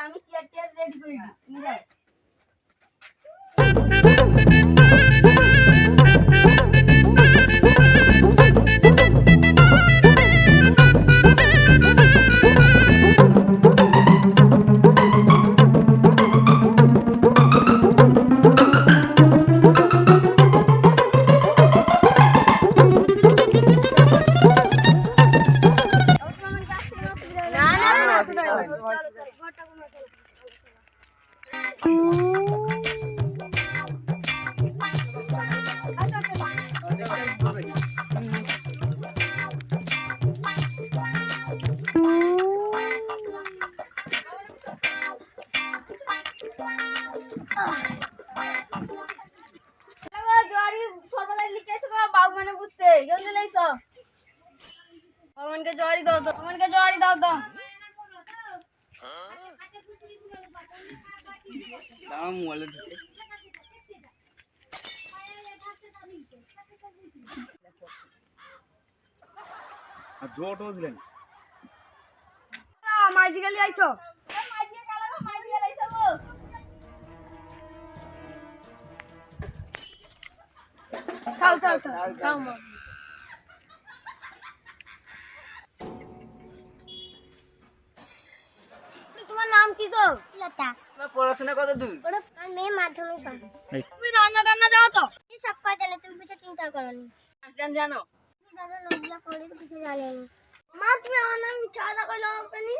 আমি chair টেয়ার ready করে দিই। জোটো দিলেন মাঝি গেলি আইছো খাও খাও খাও খাও মা তোমার নাম কি গো? লতা। তোমার পড়াশোনা কত দূর? আমি মাধ্যমিক পড়ি। তুমি রান্না টান্না জানো তো? এই সব কাজ জানি, তুমি কিছু চিন্তা করোনি। গান জানো? দাদা নদিয়া করে কিছু জানেন। মা তুমি আমার নাম মিথ্যা কথা কইলো আপনি?